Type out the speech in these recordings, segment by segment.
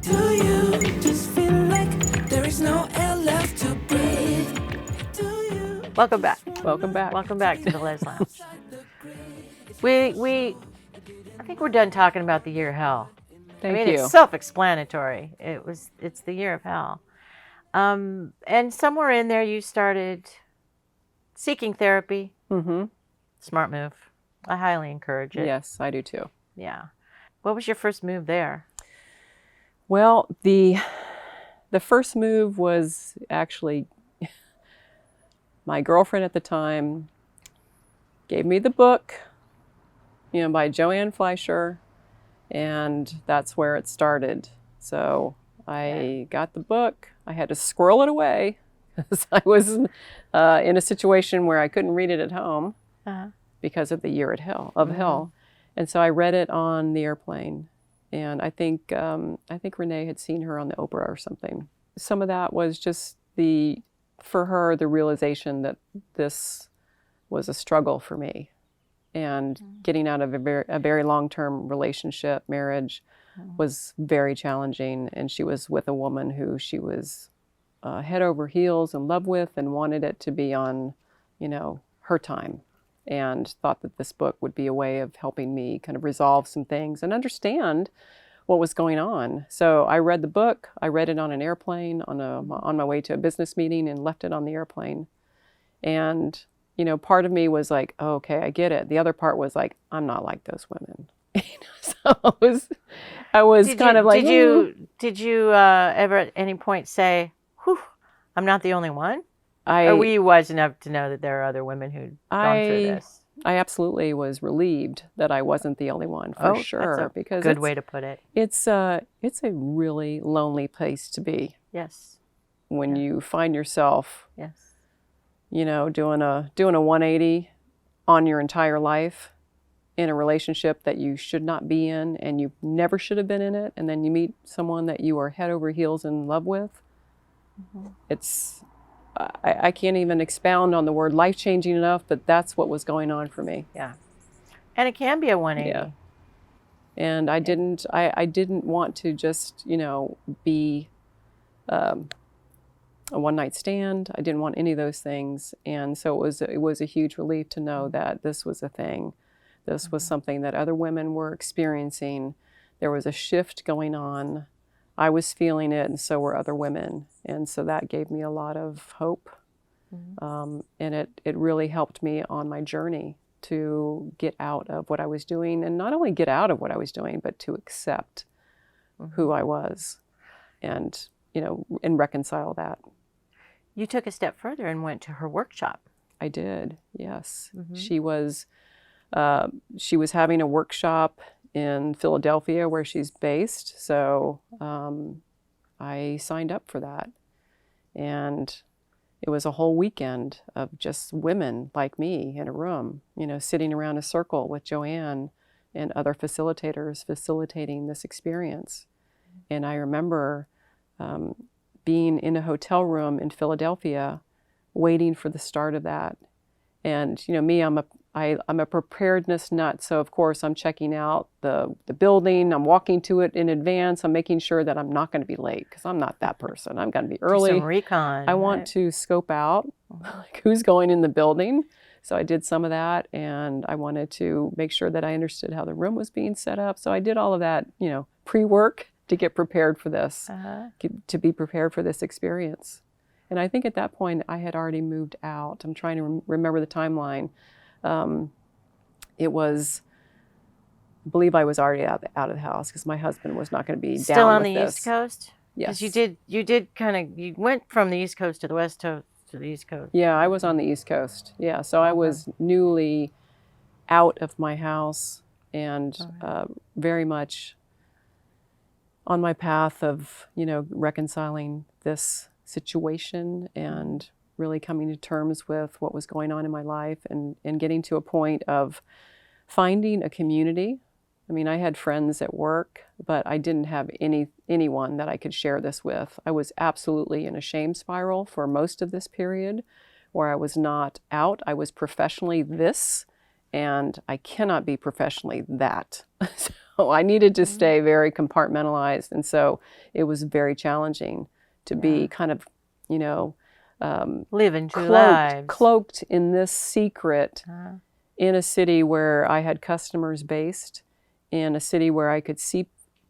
Do you just feel like there is no air left to breathe? Do you? Welcome back. Welcome back. Welcome back to the Les Lounge. I think we're done talking about the year of hell. Thank you. It's self-explanatory. It's the year of hell. And somewhere in there you started seeking therapy. Mm-hmm. Smart move. I highly encourage it. Yes, I do too. Yeah. What was your first move there? Well, the first move was actually my girlfriend at the time gave me the book, by Joanne Fleischer, and that's where it started. So I got the book. I had to squirrel it away because I was in a situation where I couldn't read it at home because of the year of hell. And so I read it on the airplane. And I think Renee had seen her on the Oprah or something. Some of that was just for her, the realization that this was a struggle for me, and getting out of a very long-term relationship, marriage, was very challenging. And she was with a woman who she was head over heels in love with, and wanted it to be on, her time. And thought that this book would be a way of helping me kind of resolve some things and understand what was going on. So I read the book. I read it on an airplane on my way to a business meeting, and left it on the airplane. And, part of me was like, oh, okay, I get it. The other part was like, I'm not like those women. So I was Did you ever at any point say, whew, I'm not the only one? Or were you wise enough to know that there are other women who'd gone through this? I absolutely was relieved that I wasn't the only one, for sure. That's a because good way to put it. It's a really lonely place to be. Yes. When you find yourself, yes, doing a 180 on your entire life in a relationship that you should not be in, and you never should have been in it, and then you meet someone that you are head over heels in love with. It's I can't even expound on the word life-changing enough, but that's what was going on for me. Yeah. And it can be a 180. Yeah. And I didn't want to just, be a one-night stand. I didn't want any of those things. And so it was a huge relief to know that this was a thing. This was something that other women were experiencing. There was a shift going on. I was feeling it, and so were other women. And so that gave me a lot of hope. And it really helped me on my journey to get out of what I was doing, and not only get out of what I was doing, but to accept who I was, and, and reconcile that. You took a step further and went to her workshop. I did, yes. She was having a workshop in Philadelphia, where she's based. So I signed up for that. And it was a whole weekend of just women like me in a room, sitting around a circle with Joanne and other facilitators facilitating this experience. And I remember being in a hotel room in Philadelphia, waiting for the start of that. And, me, I'm a preparedness nut. So of course I'm checking out the building. I'm walking to it in advance. I'm making sure that I'm not going to be late, because I'm not that person. I'm going to be early. Do some recon. I want to scope out who's going in the building. So I did some of that, and I wanted to make sure that I understood how the room was being set up. So I did all of that, pre-work to get prepared for this, to be prepared for this experience. And I think at that point I had already moved out. I'm trying to remember the timeline. It was, I believe I was already out of the house, because my husband was not going to be Still down on with the this. East Coast? Yes. Because you went from the East Coast to the West Coast to the East Coast. Yeah, I was on the East Coast. Yeah, so I was newly out of my house, and very much on my path of, reconciling this situation, and really coming to terms with what was going on in my life, and getting to a point of finding a community. I mean, I had friends at work, but I didn't have anyone that I could share this with. I was absolutely in a shame spiral for most of this period, where I was not out. I was professionally this, and I cannot be professionally that. I needed to stay very compartmentalized. And so it was very challenging to be kind of, you know, living two lives. Cloaked in this secret in a city where I had customers based, in a city where I could see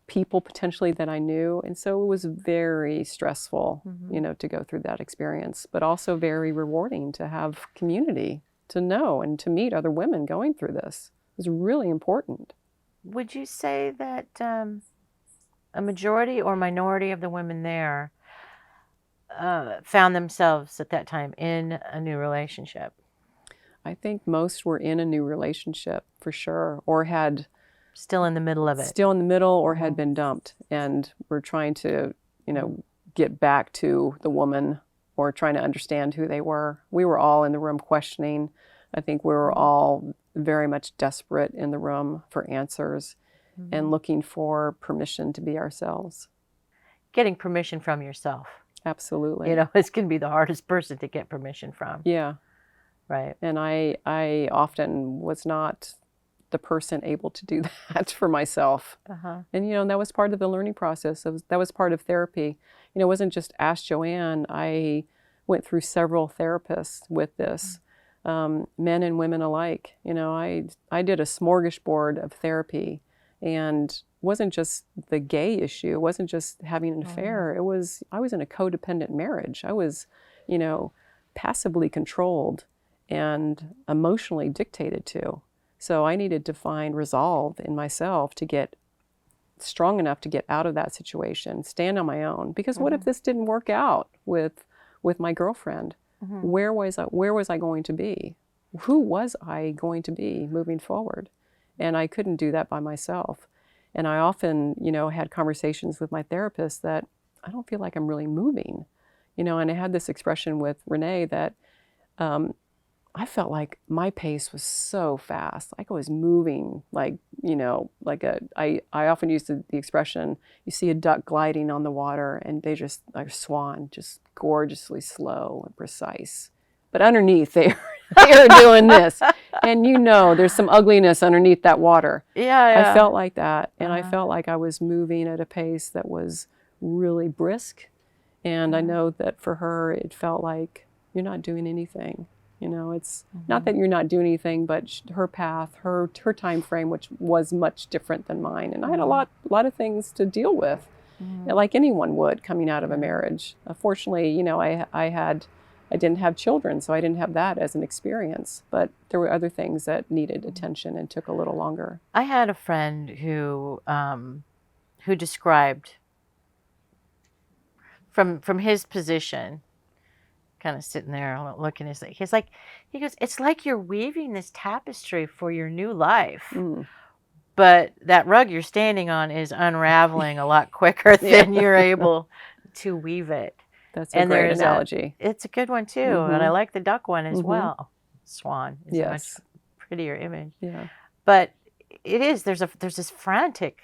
people potentially that I knew. And so it was very stressful, you know, to go through that experience, but also very rewarding to have community, to know and to meet other women going through this. It was really important. Would you say that a majority or minority of the women there found themselves at that time in a new relationship? I think most were in a new relationship for sure, or had still in the middle of it. Still in the middle, or had been dumped and were trying to, you know, get back to the woman or trying to understand who they were. We were all in the room questioning. I think we were all very much desperate in the room for answers and looking for permission to be ourselves. Getting permission from yourself. Absolutely. You know, it's going to be the hardest person to get permission from. Yeah. Right. And I often was not the person able to do that for myself. And, you know, that was part of the learning process. That was part of therapy. You know, it wasn't just Ask Joanne. I went through several therapists with this, men and women alike. You know, I did a smorgasbord of therapy, and it wasn't just the gay issue. It wasn't just having an affair. I was in a codependent marriage. I was, you know, passively controlled and emotionally dictated to. So I needed to find resolve in myself to get strong enough to get out of that situation, stand on my own. Because what if this didn't work out with my girlfriend? Where was I going to be? Who was I going to be moving forward? And I couldn't do that by myself. And I often, you know, had conversations with my therapist that I don't feel like I'm really moving. You know, and I had this expression with Renee that I felt like my pace was so fast. Like I was moving like, you know, like I often use the expression, you see a duck gliding on the water and they just, like a swan, just gorgeously slow and precise. But underneath they are doing this. And you know, there's some ugliness underneath that water. Yeah. I felt like that. And I felt like I was moving at a pace that was really brisk. And I know that for her, it felt like you're not doing anything. You know, it's not that you're not doing anything, but her path, her time frame, which was much different than mine. And I had a lot of things to deal with, like anyone would coming out of a marriage. Fortunately, you know, I didn't have children, so I didn't have that as an experience. But there were other things that needed attention and took a little longer. I had a friend who described from his position, kind of sitting there looking at his, he goes, it's like you're weaving this tapestry for your new life, but that rug you're standing on is unraveling a lot quicker than you're able to weave it. That's a great analogy. It's a good one too, and I like the duck one as well. Swan is a much prettier image. Yeah, but it is there's this frantic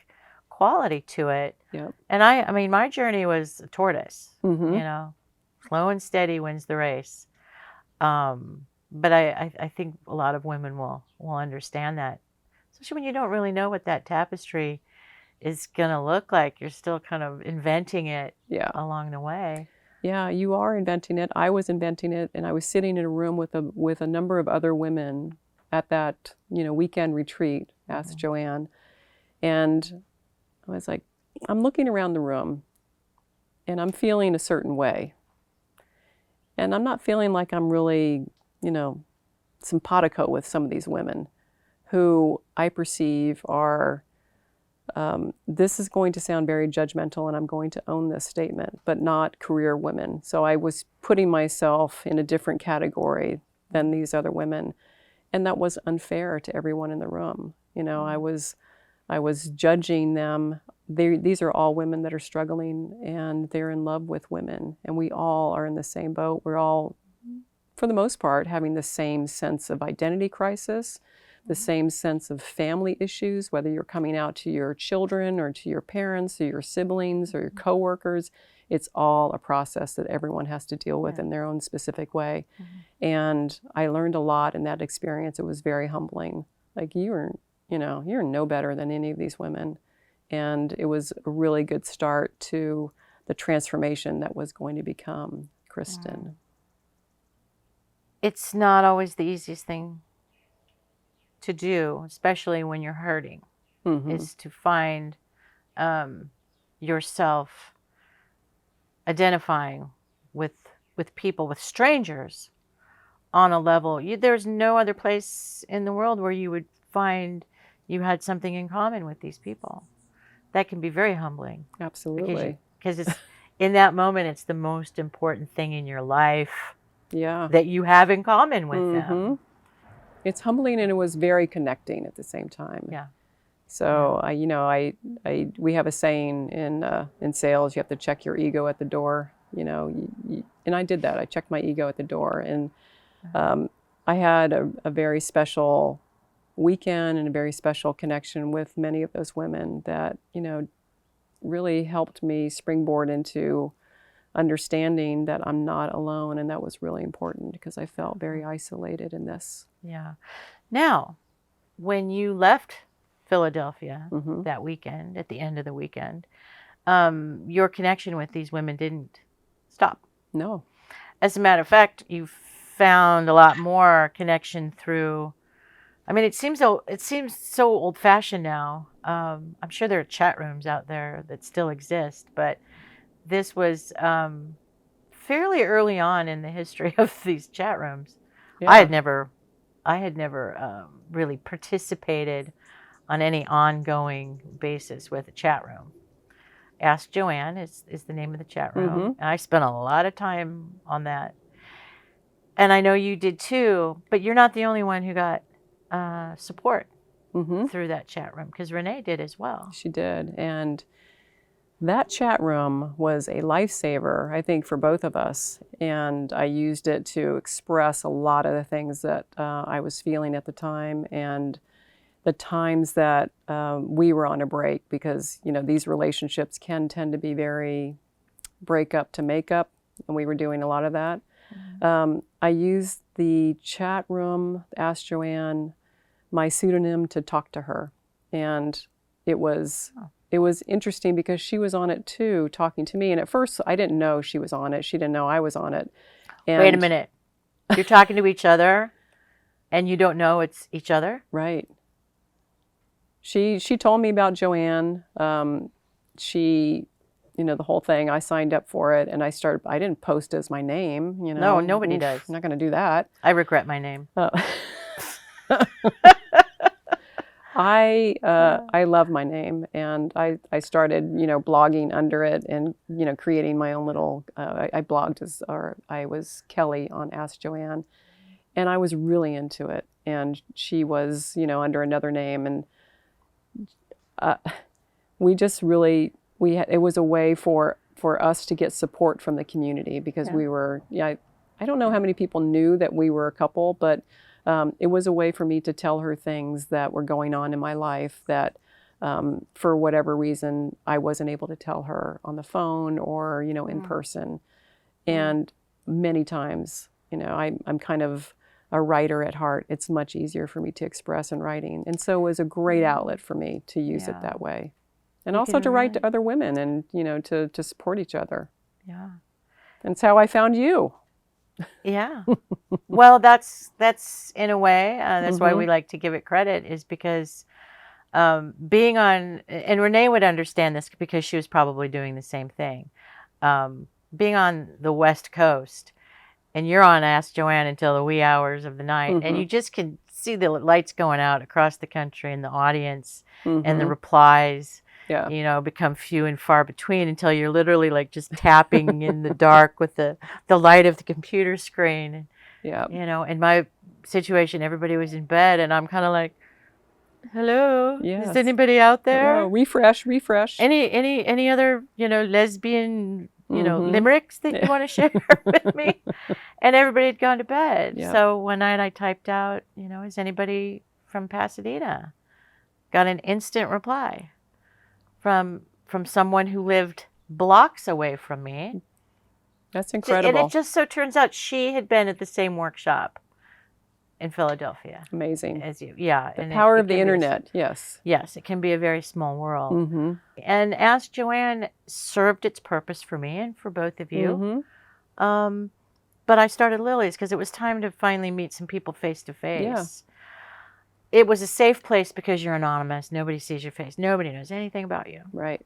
quality to it. Yeah, and I mean my journey was a tortoise. You know. Slow and steady wins the race. But I think a lot of women will understand that. Especially when you don't really know what that tapestry is going to look like. You're still kind of inventing it along the way. Yeah, you are inventing it. I was inventing it, and I was sitting in a room with a number of other women at that, you know, weekend retreat, Ask Joanne. And I was like, I'm looking around the room, and I'm feeling a certain way. And I'm not feeling like I'm really, you know, simpatico with some of these women who I perceive are, this is going to sound very judgmental and I'm going to own this statement, but not career women. So I was putting myself in a different category than these other women. And that was unfair to everyone in the room. You know, I was judging them. These are all women that are struggling and they're in love with women, and we all are in the same boat. We're all, for the most part, having the same sense of identity crisis, the same sense of family issues, whether you're coming out to your children or to your parents or your siblings or your coworkers. It's all a process that everyone has to deal with in their own specific way. And I learned a lot in that experience. It was very humbling. Like you're no better than any of these women. And it was a really good start to the transformation that was going to become Kristen. It's not always the easiest thing to do, especially when you're hurting, is to find yourself identifying with people, with strangers on a level. There's no other place in the world where you would find you had something in common with these people. That can be very humbling. Absolutely. Because it's in that moment, it's the most important thing in your life that you have in common with them. It's humbling, and it was very connecting at the same time. Yeah. So we have a saying in sales: you have to check your ego at the door. And I did that. I checked my ego at the door, and I had a very special weekend and a very special connection with many of those women that really helped me springboard into understanding that I'm not alone, and that was really important because I felt very isolated in this. Yeah. Now, when you left Philadelphia that weekend, at the end of the weekend, your connection with these women didn't stop. No. As a matter of fact, you found a lot more connection through. I mean, it seems so old-fashioned now. I'm sure there are chat rooms out there that still exist, but this was fairly early on in the history of these chat rooms. Yeah. I had never really participated on any ongoing basis with a chat room. Ask Joanne is the name of the chat room. And I spent a lot of time on that. And I know you did too, but you're not the only one who got support through that chat room, because Renee did as well. She did. And that chat room was a lifesaver, I think, for both of us. And I used it to express a lot of the things that I was feeling at the time, and the times that we were on a break, because these relationships can tend to be very break up to make up, and we were doing a lot of that. I used the chat room, Ask Joanne, my pseudonym, to talk to her, and it was interesting because she was on it too, talking to me. And at first, I didn't know she was on it. She didn't know I was on it. And wait a minute, you're talking to each other, and you don't know it's each other? Right. She told me about Joanne. She, the whole thing. I signed up for it, and I didn't post as my name. No, nobody does. I'm not going to do that. I regret my name. Oh. I love my name, and I started blogging under it, and creating my own little. I blogged I was Kelly on Ask Joanne, and I was really into it. And she was under another name, and we just really it was a way for us to get support from the community, because we were I don't know how many people knew that we were a couple, but. It was a way for me to tell her things that were going on in my life that, for whatever reason, I wasn't able to tell her on the phone or, in person. And many times, I'm kind of a writer at heart. It's much easier for me to express in writing. And so it was a great outlet for me to use it that way. And also to write to other women and, to support each other. Yeah. That's how I found you. Yeah. Well, that's in a way, that's why we like to give it credit, is because being on, and Renee would understand this because she was probably doing the same thing. Being on the West Coast, and you're on Ask Joanne until the wee hours of the night, and you just can see the lights going out across the country, and the audience and the replies. Become few and far between until you're literally like just tapping in the dark with the light of the computer screen. In my situation, everybody was in bed, and I'm kind of like, hello, is anybody out there? Hello. Refresh. Any other, lesbian, limericks that you want to share with me? And everybody had gone to bed. So one night I typed out, is anybody from Pasadena? Got an instant reply from someone who lived blocks away from me. That's incredible. And it just so turns out she had been at the same workshop in Philadelphia. Amazing. Yeah. The power of the internet, yes. Yes, it can be a very small world. And Ask Joanne served its purpose for me and for both of you. But I started Lily's because it was time to finally meet some people face to face. It was a safe place because you're anonymous. Nobody sees your face. Nobody knows anything about you. Right.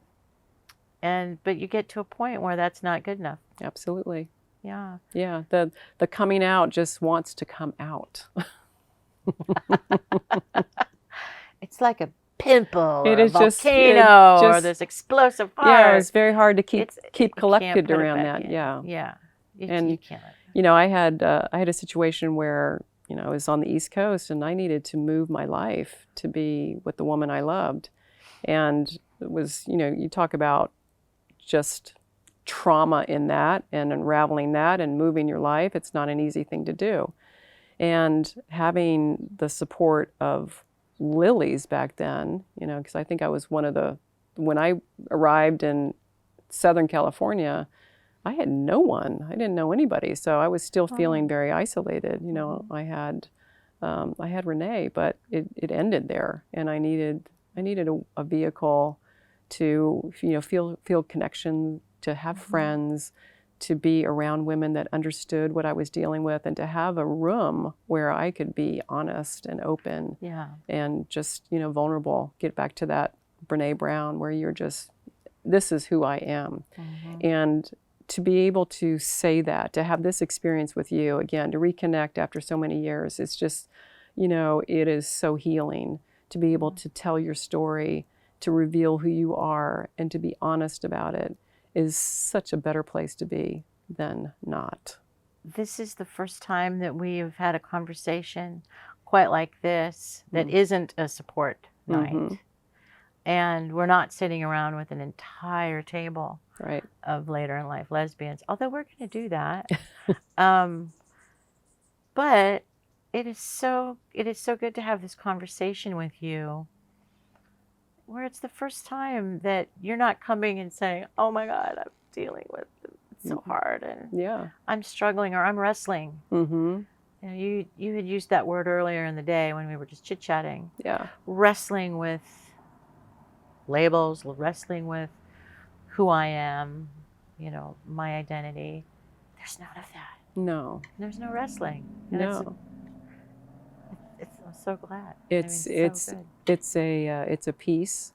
But you get to a point where that's not good enough. Absolutely. Yeah. Yeah. The coming out just wants to come out. It's like a pimple or a volcano or this explosive heart. Yeah, it's very hard to keep collected around that. Yeah. Yeah. And you can't. I had a situation where I was on the East Coast and I needed to move my life to be with the woman I loved, and it was you talk about just trauma in that and unraveling that and moving your life. It's not an easy thing to do, and having the support of Lily's back then, because I think I was one of when I arrived in Southern California, I had no one. I didn't know anybody, so I was still feeling very isolated. I had Renee, but it ended there, and I needed a vehicle to feel connection, to have friends, to be around women that understood what I was dealing with, and to have a room where I could be honest and open, and just vulnerable. Get back to that Brene Brown, where you're just, this is who I am, and to be able to say that, to have this experience with you again, to reconnect after so many years, it's just, it is so healing to be able to tell your story, to reveal who you are, and to be honest about it is such a better place to be than not. This is the first time that we've had a conversation quite like this that isn't a support night. And we're not sitting around with an entire table of later in life lesbians, although we're going to do that. But it is so good to have this conversation with you, where it's the first time that you're not coming and saying, "Oh my God, I'm dealing with it. It's so hard, and I'm struggling, or I'm wrestling." You had used that word earlier in the day when we were just chit-chatting. Yeah. Wrestling with labels, wrestling with who I am, my identity. There's none of that. No. There's no wrestling. And no. I'm so glad. It's a peace.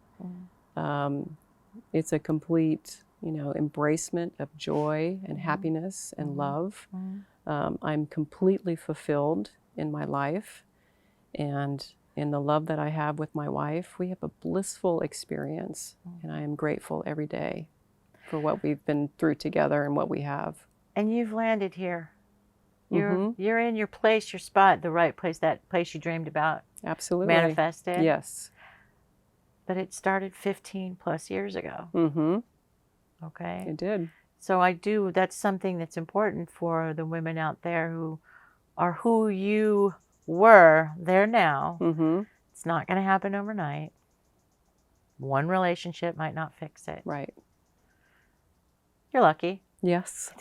It's a complete, embracement of joy and happiness and love. I'm completely fulfilled in my life, and in the love that I have with my wife. We have a blissful experience, and I am grateful every day for what we've been through together and what we have. And you've landed here. You're in your place, your spot, the right place, that place you dreamed about. Absolutely. Manifested. Yes. But it started 15 plus years ago. Okay. It did. So that's something that's important for the women out there who are who you were there now. It's not going to happen overnight. One relationship might not fix it. Right. You're lucky. Yes.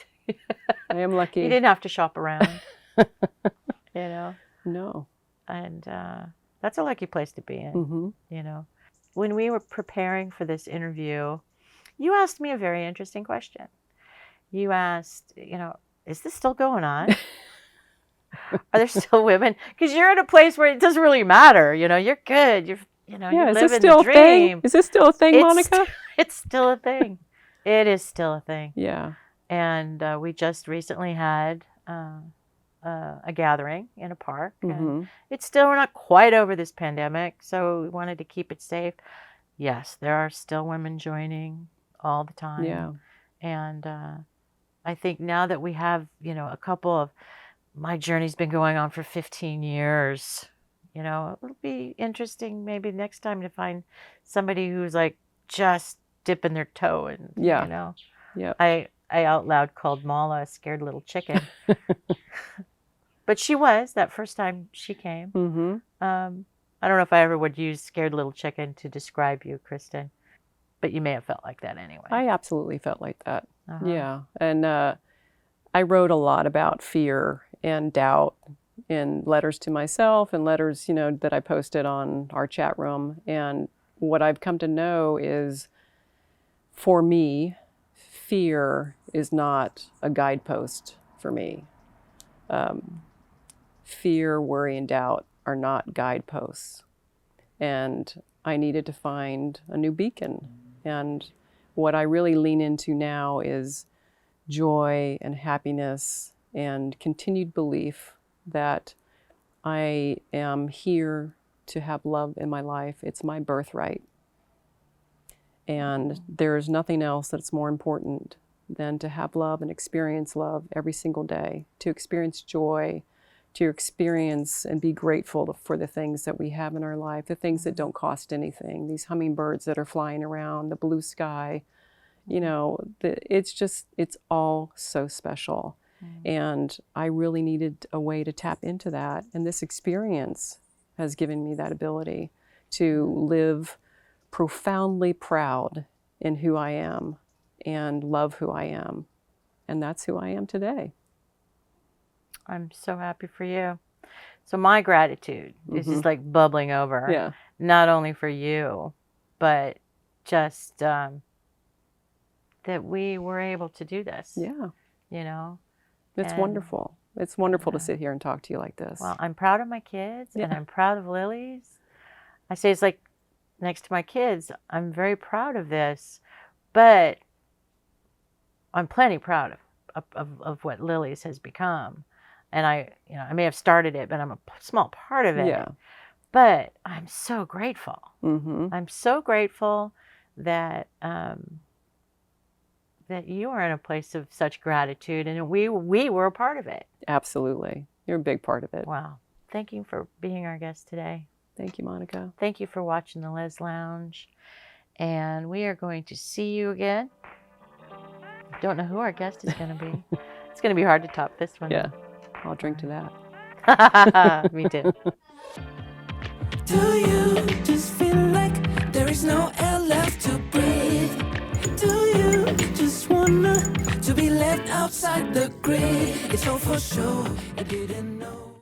I am lucky. You didn't have to shop around. No. And that's a lucky place to be in. When we were preparing for this interview, you asked me a very interesting question. You asked, is this still going on? Are there still women? Because you're in a place where it doesn't really matter. You're good. You're living the dream. Is this still a thing, Monica? It's still a thing. It is still a thing. Yeah. And we just recently had a gathering in a park. And it's still, we're not quite over this pandemic, so we wanted to keep it safe. Yes, there are still women joining all the time. Yeah. And I think now that we have, a couple of, my journey's been going on for 15 years. It'll be interesting maybe next time to find somebody who's like just dipping their toe in, Yeah. I out loud called Mala a scared little chicken. But she was that first time she came. I don't know if I ever would use scared little chicken to describe you, Kristen, but you may have felt like that anyway. I absolutely felt like that. Yeah. And I wrote a lot about fear and doubt in letters to myself and letters, that I posted on our chat room. And what I've come to know is, for me, fear is not a guidepost for me. Fear, worry, and doubt are not guideposts. And I needed to find a new beacon. And what I really lean into now is joy and happiness and continued belief that I am here to have love in my life. It's my birthright. And there's nothing else that's more important than to have love and experience love every single day, to experience joy, to experience and be grateful for the things that we have in our life, the things that don't cost anything, these hummingbirds that are flying around, the blue sky. It's all so special. And I really needed a way to tap into that. And this experience has given me that ability to live profoundly proud in who I am and love who I am. And that's who I am today. I'm so happy for you. So my gratitude is just like bubbling over. Yeah. Not only for you, but just that we were able to do this. Yeah. It's And, wonderful. It's wonderful to sit here and talk to you like this. Well, I'm proud of my kids and I'm proud of Lily's. I say it's like next to my kids, I'm very proud of this, but I'm plenty proud of what Lily's has become. And I may have started it, but I'm a small part of it. Yeah. But I'm so grateful. Mm-hmm. I'm so grateful that that you are in a place of such gratitude, and we were a part of it. Absolutely. You're a big part of it. Wow. Thank you for being our guest today. Thank you, Monica. Thank you for watching the Les Lounge. And we are going to see you again. Don't know who our guest is going to be. It's going to be hard to top this one. Yeah. I'll drink to that. Me too. Do you just feel like there is no air left to breathe? Do you just wanna to be left outside the grid? It's all for sure, you didn't know.